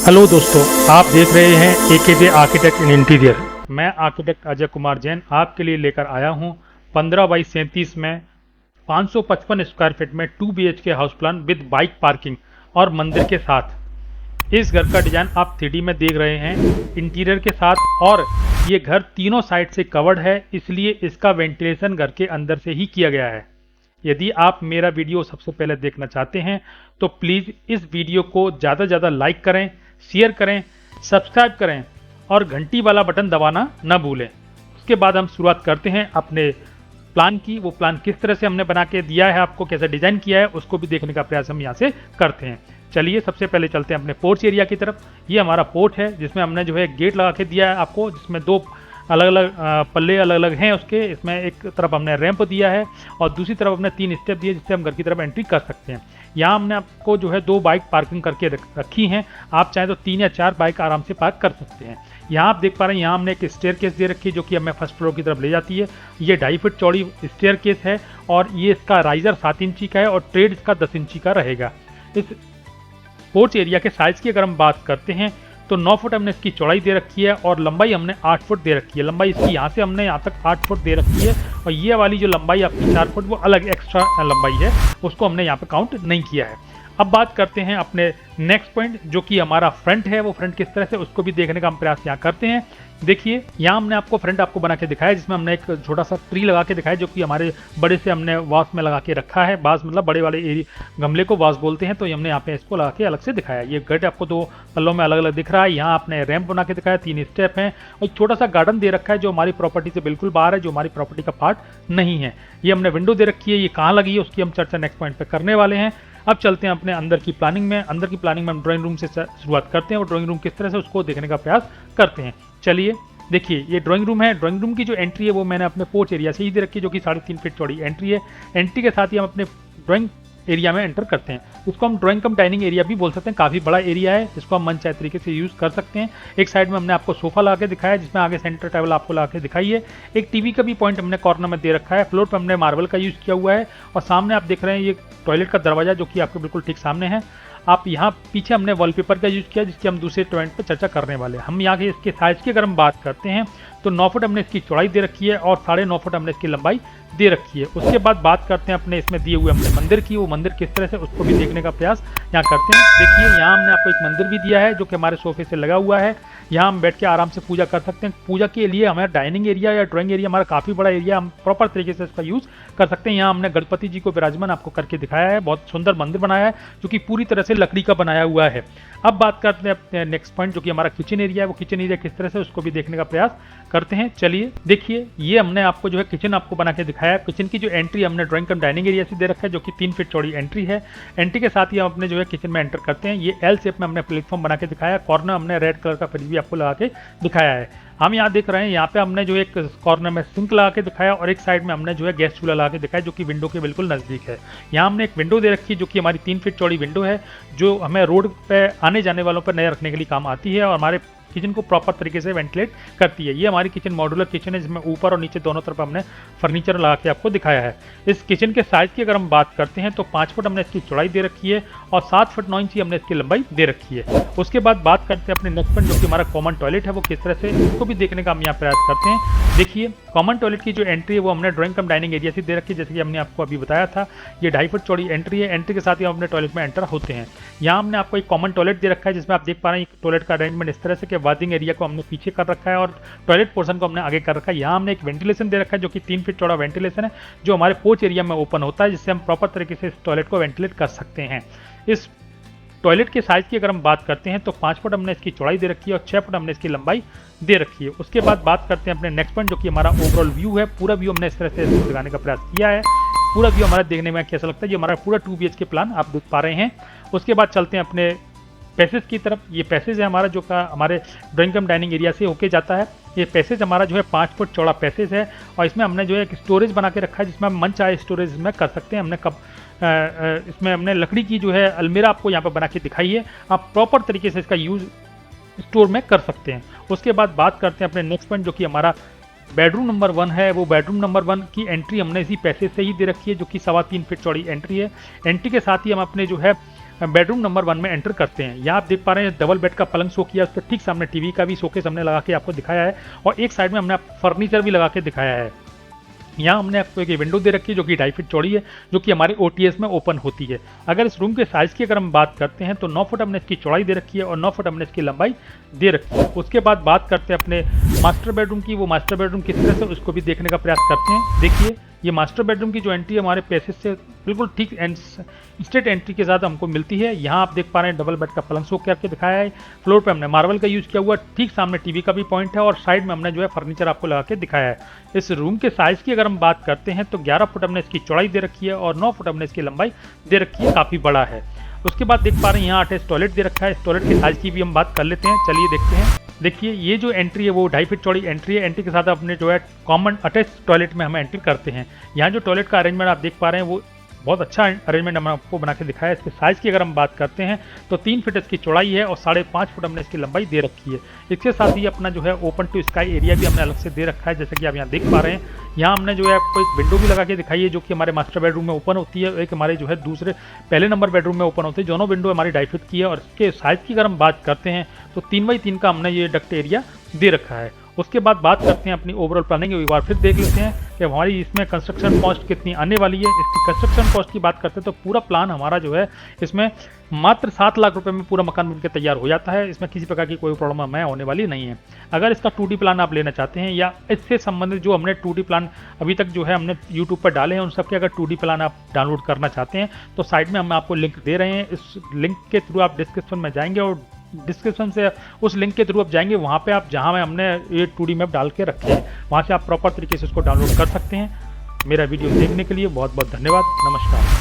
Hello दोस्तों, आप देख रहे हैं AKJ आर्किटेक्ट इन इंटीरियर। मैं आर्किटेक्ट अजय कुमार जैन आपके लिए लेकर आया हूं 15 बाई 37 में 555 स्क्वायर फीट में 2 BHK house plan with bike parking और मंदिर के साथ। इस घर का डिजाइन आप 3D में देख रहे हैं इंटीरियर के साथ, और ये घर तीनों साइड से कवर्ड है, इसलिए इसका वेंटिलेशन घर के अंदर से ही किया गया है। यदि आप मेरा वीडियो सबसे पहले देखना चाहते हैं तो प्लीज़ इस वीडियो को ज़्यादा से ज़्यादा लाइक करें, शेयर करें, सब्सक्राइब करें और घंटी वाला बटन दबाना न भूलें। उसके बाद हम शुरुआत करते हैं अपने प्लान की। वो प्लान किस तरह से हमने बना के दिया है, आपको कैसे डिज़ाइन किया है, उसको भी देखने का प्रयास हम यहाँ से करते हैं। चलिए सबसे पहले चलते हैं अपने पोर्च एरिया की तरफ। ये हमारा पोर्च है जिसमें हमने जो है गेट लगा के दिया है आपको, जिसमें दो अलग अलग पल्ले अलग अलग हैं उसके। इसमें एक तरफ हमने रैंप दिया है और दूसरी तरफ हमने 3 स्टेप दिए जिससे हम घर की तरफ एंट्री कर सकते हैं। यहाँ हमने आपको जो है 2 बाइक पार्किंग करके रखी हैं। आप चाहें तो 3 या 4 बाइक आराम से पार्क कर सकते हैं। यहाँ आप देख पा रहे हैं, यहाँ हमने एक स्टेयरकेस दे रखी है जो कि हमें फर्स्ट फ्लोर की तरफ ले जाती है। ये 2.5 फीट चौड़ी स्टेयरकेस है और ये इसका राइजर 7 इंची का है और ट्रेड इसका 10 इंची का रहेगा। इस पोर्च एरिया के साइज़ की अगर हम बात करते हैं तो 9 फुट हमने इसकी चौड़ाई दे रखी है और लंबाई हमने 8 फुट दे रखी है। लंबाई इसकी यहाँ से हमने यहाँ तक 8 फुट दे रखी है और ये वाली जो लंबाई आपकी 4 फुट वो अलग एक्स्ट्रा लंबाई है, उसको हमने यहाँ पे काउंट नहीं किया है। अब बात करते हैं अपने नेक्स्ट पॉइंट जो कि हमारा फ्रंट है। वो फ्रंट किस तरह से, उसको भी देखने का हम प्रयास यहाँ करते हैं। देखिए यहाँ हमने आपको फ्रंट आपको बना के दिखाया जिसमें हमने एक छोटा सा ट्री लगा के दिखाया जो कि हमारे बड़े से हमने वास में लगा के रखा है। बास मतलब बड़े वाले गमले को वास बोलते हैं, तो हमने यहाँ पे इसको लगा के अलग से दिखाया। ये गेट आपको 2 पल्लों में अलग अलग दिख रहा है। यहाँ आपने रैंप बना के दिखाया, 3 स्टेप हैं और एक छोटा सा गार्डन दे रखा है जो हमारी प्रॉपर्टी से बिल्कुल बाहर है, जो हमारी प्रॉपर्टी का पार्ट नहीं है। ये हमने विंडो दे रखी है, ये कहाँ लगी है उसकी हम चर्चा नेक्स्ट पॉइंट पर करने वाले हैं। अब चलते हैं अपने अंदर की प्लानिंग में। अंदर की प्लानिंग में हम ड्राइंग रूम से शुरुआत करते हैं और ड्राइंग रूम किस तरह से उसको देखने का प्रयास करते हैं। चलिए देखिए, ये ड्राइंग रूम है। ड्राइंग रूम की जो एंट्री है वो मैंने अपने पोर्च एरिया से ही दे रखी है जो कि 3.5 फीट चौड़ी एंट्री है। एंट्री के साथ ही हम अपने ड्राइंग एरिया में एंटर करते हैं। इसको हम ड्राइंग कम डाइनिंग एरिया भी बोल सकते हैं। काफ़ी बड़ा एरिया है, इसको हम मन चाहे तरीके से यूज़ कर सकते हैं। एक साइड में हमने आपको सोफा लगा के दिखाया जिसमें आगे सेंटर टेबल आपको लगा के दिखाई है। एक टीवी का भी पॉइंट हमने कॉर्नर में दे रखा है। फ्लोर पर हमने मार्बल का यूज़ किया हुआ है और सामने आप देख रहे हैं ये टॉयलेट का दरवाजा जो कि आपको बिल्कुल ठीक सामने है। आप यहाँ पीछे हमने वॉलपेपर का यूज़ किया जिसकी हम दूसरे पॉइंट पर चर्चा करने वाले हैं। हम यहाँ के इसके साइज़ की अगर हम बात करते हैं तो 9 फुट हमने इसकी चौड़ाई दे रखी है और 9.5 फुट हमने इसकी लंबाई दे रखी है। उसके बाद बात करते हैं अपने इसमें दिए हुए हमने मंदिर की। वो मंदिर किस तरह से, उसको भी देखने का प्रयास यहाँ करते हैं। देखिए यहाँ हमने आपको एक मंदिर भी दिया है जो कि हमारे सोफे से लगा हुआ है। यहाँ हम बैठ के आराम से पूजा कर सकते हैं। पूजा के लिए हमारा डाइनिंग एरिया या ड्राइंग एरिया हमारा काफ़ी बड़ा एरिया, हम प्रॉपर तरीके से इसका यूज़ कर सकते हैं। यहाँ हमने गणपति जी को विराजमान आपको करके दिखाया है। बहुत सुंदर मंदिर बनाया है जो कि पूरी तरह से लकड़ी का बनाया हुआ है। अब बात करते हैं अपने नेक्स्ट पॉइंट जो कि हमारा किचन एरिया है। वो किचन एरिया किस तरह से, उसको भी देखने का प्रयास करते हैं। चलिए देखिए, ये हमने आपको जो है किचन आपको बना के दिखाया। किचन की जो एंट्री हमने ड्राइंग कम डाइनिंग एरिया से दे रखा है जो कि 3 फीट चौड़ी एंट्री है। एंट्री के साथ ही हम अपने जो है किचन में एंटर करते हैं। ये एल शेप में हमने प्लेटफॉर्म बना के दिखाया। कॉर्नर हमने रेड कलर का फ्रिज भी आपको लगा के दिखाया है। हम यहाँ देख रहे हैं, यहाँ पे हमने जो एक कॉर्नर में सिंक लगा के दिखाया और एक साइड में हमने जो है गैस चूल्हा लगा के दिखाया जो कि विंडो के बिल्कुल नज़दीक है। यहाँ हमने एक विंडो दे रखी है जो कि हमारी 3 फीट चौड़ी विंडो है जो हमें रोड पे आने जाने वालों पर नजर रखने के लिए काम आती है और हमारे किचन को प्रॉपर तरीके से वेंटिलेट करती है। ये हमारी किचन मॉड्यूलर किचन है जिसमें ऊपर और नीचे दोनों तरफ हमने फर्नीचर लगा के आपको दिखाया है। इस किचन के साइज़ की अगर हम बात करते हैं तो 5 फुट हमने इसकी चौड़ाई दे रखी है और 7 फुट 9 इंची हमने इसकी लंबाई दे रखी है। उसके बाद बात करते हैं अपने नेक्स्ट पॉइंट जो कि हमारा कॉमन टॉयलेट है। वो किस तरह से, उसको भी देखने का हम यहाँ प्रयास करते हैं। देखिए कॉमन टॉयलेट की जो एंट्री है वो हमने ड्राइंग कम डाइनिंग एरिया से दे रखी है जैसे कि हमने आपको अभी बताया था। ये 2.5 फुट चौड़ी एंट्री है। एंट्री के साथ ही हम अपने टॉयलेट में एंटर होते हैं। यहाँ हमने आपको एक कॉमन टॉयलेट दे रखा है जिसमें आप देख पा रहे हैं टॉयलेट का अरेंजमेंट इस तरह से कि वादिंग एरिया को हमने पीछे कर रखा है और टॉयलेट पोर्शन को हमने आगे कर रखा है। यहाँ हमने एक वेंटिलेशन दे रखा है जो कि 3 फीट चौड़ा वेंटिलेशन है जो हमारे पोर्च एरिया में ओपन होता है जिससे हम प्रॉपर तरीके से इस टॉयलेट को वेंटिलेट कर सकते हैं। इस टॉयलेट के साइज़ की अगर हम बात करते हैं तो 5 फुट हमने इसकी चौड़ाई दे रखी है और 6 फुट हमने इसकी लंबाई दे रखी है। उसके बाद बात करते हैं अपने नेक्स्ट पॉइंट जो कि हमारा ओवरऑल व्यू है। पूरा व्यू हमने इस तरह से इसको दिखाने का प्रयास किया है। पूरा व्यू हमारा देखने में कैसा लगता है, ये हमारा पूरा 2 BHK प्लान आप देख पा रहे हैं। उसके बाद चलते हैं अपने पैसेज की तरफ। ये पैसेज है हमारा जो का हमारे ड्राइंग कम डाइनिंग एरिया से होके जाता है। ये पैसेज हमारा जो है 5 फुट चौड़ा पैसेज है और इसमें हमने जो है एक स्टोरेज बना के रखा है जिसमें हम मन चाहे स्टोरेज में कर सकते हैं। हमने इसमें हमने लकड़ी की जो है अलमीरा आपको यहाँ पर बना के दिखाई है। आप प्रॉपर तरीके से इसका यूज़ स्टोर में कर सकते हैं। उसके बाद बात करते हैं अपने नेक्स्ट पॉइंट जो कि हमारा बेडरूम नंबर 1 है। वो बेडरूम नंबर 1 की एंट्री हमने इसी पैसेज से ही दे रखी है जो कि 3.25 फीट चौड़ी एंट्री है। एंट्री के साथ ही हम अपने जो है बेडरूम नंबर 1 में एंटर करते हैं। यहाँ आप देख पा रहे हैं डबल बेड का पलंग शो किया, उसके ठीक सामने टीवी का भी शोकेस हमने लगा के आपको दिखाया है और एक साइड में हमने फर्नीचर भी लगा के दिखाया है। यहाँ हमने आपको एक विंडो दे रखी है जो कि 2.5 फीट चौड़ी है, जो कि हमारे OTS में ओपन होती है। अगर इस रूम के साइज़ की अगर हम बात करते हैं तो 9 फुट हमने इसकी चौड़ाई दे रखी है और 9 फुट हमने इसकी लंबाई दे रखी है। उसके बाद बात करते हैं अपने मास्टर बेडरूम की। वो मास्टर बेडरूम किस तरह से उसको भी देखने का प्रयास करते हैं। देखिए, ये मास्टर बेडरूम की जो एंट्री है हमारे पैसेज से बिल्कुल ठीक स्ट्रेट एंट्री के साथ हमको मिलती है। यहाँ आप देख पा रहे हैं डबल बेड का पलंग शो करके दिखाया है। फ्लोर पे हमने मार्बल का यूज़ किया हुआ, ठीक सामने टीवी का भी पॉइंट है और साइड में हमने जो है फर्नीचर आपको लगा के दिखाया है। इस रूम के साइज़ की अगर हम बात करते हैं तो 11 फुट हमने इसकी चौड़ाई दे रखी है और 9 फुट हमने इसकी लंबाई दे रखी है, काफ़ी बड़ा है। उसके बाद देख पा रहे हैं यहाँ अटैच टॉयलेट दे रखा है। इस टॉयलेट के साइज़ की भी हम बात कर लेते हैं, चलिए देखते हैं। देखिए, ये जो एंट्री है वो 2.5 फीट चौड़ी एंट्री है। एंट्री के साथ अपने जो है कॉमन अटैच टॉयलेट में हम एंट्री करते हैं। यहाँ जो टॉयलेट का अरेंजमेंट आप देख पा रहे हैं वो बहुत अच्छा अरेंजमेंट हमने आपको बना के दिखाया है। इसके साइज़ की अगर हम बात करते हैं तो 3 फीट इसकी चौड़ाई है और 5.5 फुट हमने इसकी लंबाई दे रखी है। इसके साथ ही अपना जो है ओपन टू स्काई एरिया भी हमने अलग से दे रखा है, जैसे कि आप यहाँ देख पा रहे हैं। यहाँ हमने जो है आपको एक विंडो भी लगा के दिखाई है जो कि हमारे मास्टर बेडरूम में ओपन होती है, एक हमारे जो है पहले नंबर बेडरूम में ओपन होती है। दोनों विंडो हमारी 2.5 फीट की है और इसके साइज़ की अगर हम बात करते हैं तो 3x3 का हमने ये डक्ट एरिया दे रखा है। उसके बाद बात करते हैं अपनी ओवरऑल प्लानिंग, एक बार फिर देख लेते हैं कि हमारी इसमें कंस्ट्रक्शन कॉस्ट कितनी आने वाली है। इसकी कंस्ट्रक्शन कॉस्ट की बात करते हैं तो पूरा प्लान हमारा जो है इसमें मात्र 7 लाख रुपए में पूरा मकान बनकर तैयार हो जाता है। इसमें किसी प्रकार की कोई प्रॉब्लम हमें होने वाली नहीं है। अगर इसका 2D प्लान आप लेना चाहते हैं या इससे संबंधित जो हमने 2D प्लान अभी तक जो है हमने यूट्यूब पर डाले हैं उन सबके अगर 2D प्लान आप डाउनलोड करना चाहते हैं तो साइड में हम आपको लिंक दे रहे हैं। इस लिंक के थ्रू आप डिस्क्रिप्शन में जाएंगे और डिस्क्रिप्शन से उस लिंक के थ्रू आप जाएंगे, वहाँ पे आप जहाँ में हमने ये 2D मैप डाल के रखे हैं वहाँ से आप प्रॉपर तरीके से उसको डाउनलोड कर सकते हैं। मेरा वीडियो देखने के लिए बहुत बहुत धन्यवाद। नमस्कार।